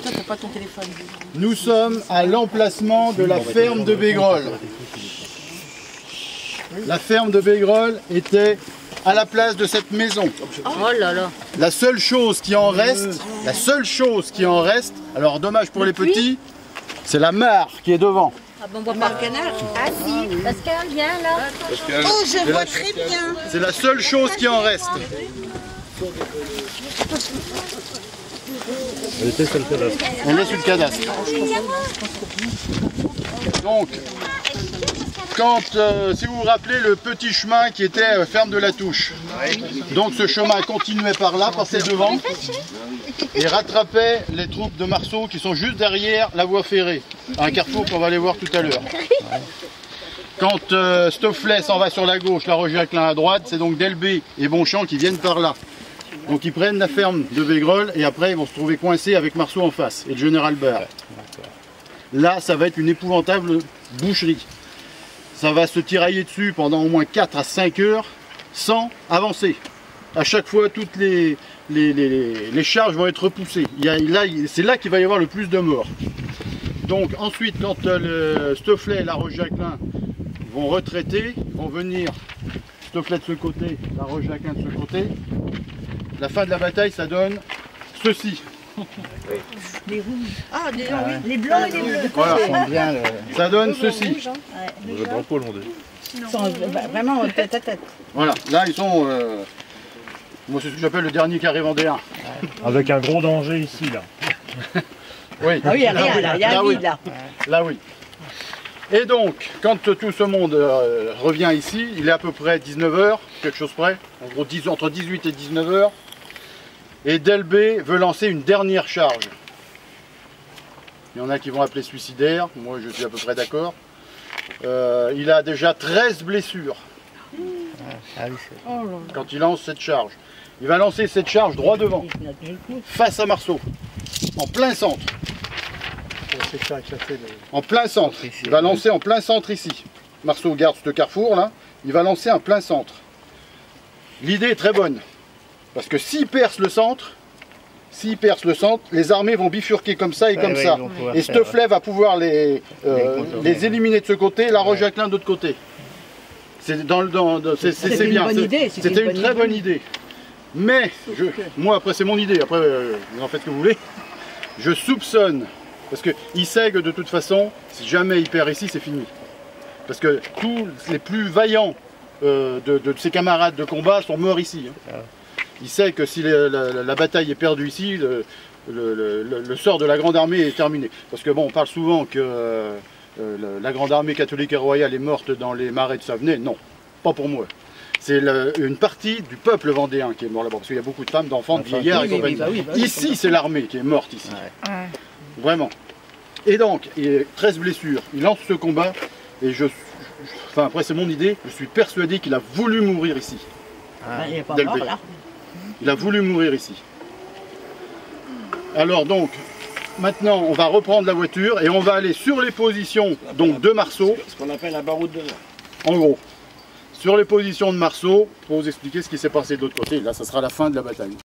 Toi, t'as pas ton téléphone. Nous sommes à l'emplacement de la ferme de Bégrolles. La ferme de Bégrolles était à la place de cette maison. Oh là là. La seule chose qui en reste, alors dommage pour les petits, c'est la mare qui est devant. Ah bon, on voit pas le canard. Ah si, Pascal, viens là. Oh, je vois très bien. C'est la seule chose qui en reste. Elle était sur le cadastre. On est sur le cadastre. Donc, quand, si vous vous rappelez le petit chemin qui était ferme de la Touche, donc ce chemin continuait par là, passait devant, et rattrapait les troupes de Marceau qui sont juste derrière la voie ferrée, un carrefour qu'on va aller voir tout à l'heure. Quand Stofflet s'en va sur la gauche, la Roche-Jacquelin à droite, c'est donc Delbé et Bonchamp qui viennent par là. Donc ils prennent la ferme de Bégrolles et après ils vont se trouver coincés avec Marceau en face et le général Barre. Là, ça va être une épouvantable boucherie. Ça va se tirailler dessus pendant au moins 4 à 5 heures sans avancer. À chaque fois, toutes les charges vont être repoussées. C'est là qu'il va y avoir le plus de morts. Donc ensuite, quand le Stofflet et la Roche-Jacquelin vont retraiter, vont venir Stofflet de ce côté, la Roche-Jacquelin de ce côté, la fin de la bataille, ça donne ceci. Les rouges. Ah, oui. Les blancs et les bleus. Voilà, ça donne ceci. Le drapeau hollandais. Ils sont vraiment tête à tête. Voilà, là ils sont, moi c'est ce que j'appelle le dernier carré vendéen. Avec un gros danger ici, là. Oui, Ah oui, il n'y a rien là, il y a un vide là. Là oui. Et donc, quand tout ce monde revient ici, il est à peu près 19h, quelque chose près, en gros entre 18 et 19h, et Delbé veut lancer une dernière charge. Il y en a qui vont appeler suicidaire, moi je suis à peu près d'accord. Il a déjà 13 blessures quand il lance cette charge. Il va lancer cette charge droit devant, face à Marceau, en plein centre. En plein centre. Il va lancer en plein centre ici. Marceau garde ce carrefour là, il va lancer en plein centre. L'idée est très bonne, parce que s'il perce le centre, les armées vont bifurquer comme ça et comme ça. Et Stofflet va pouvoir les éliminer de ce côté, la Roche-Jacquelin de l'autre côté. C'est bien. C'était une très bonne idée. Mais, moi après c'est mon idée, après vous en faites ce que vous voulez, je soupçonne, parce qu'il sait que de toute façon, si jamais il perd ici, c'est fini. Parce que tous les plus vaillants de ses camarades de combat sont morts ici. Hein. Il sait que si la bataille est perdue ici, le sort de la Grande Armée est terminé. Parce que bon, on parle souvent que la Grande Armée catholique et royale est morte dans les marais de Savenay. Non, pas pour moi. C'est une partie du peuple vendéen qui est mort là-bas. Parce qu'il y a beaucoup de femmes, d'enfants, de vieillards et compagnie. Ici, c'est l'armée qui est morte ici. Ouais. Vraiment. Et donc, 13 blessures. Il lance ce combat et enfin après c'est mon idée, je suis persuadé qu'il a voulu mourir ici. Il n'est pas mort là. Il a voulu mourir ici. Alors donc, maintenant on va reprendre la voiture et on va aller sur les positions donc, de Marceau. Ce qu'on appelle la baroude de l'air. En gros, sur les positions de Marceau, pour vous expliquer ce qui s'est passé de l'autre côté. Là, ça sera la fin de la bataille.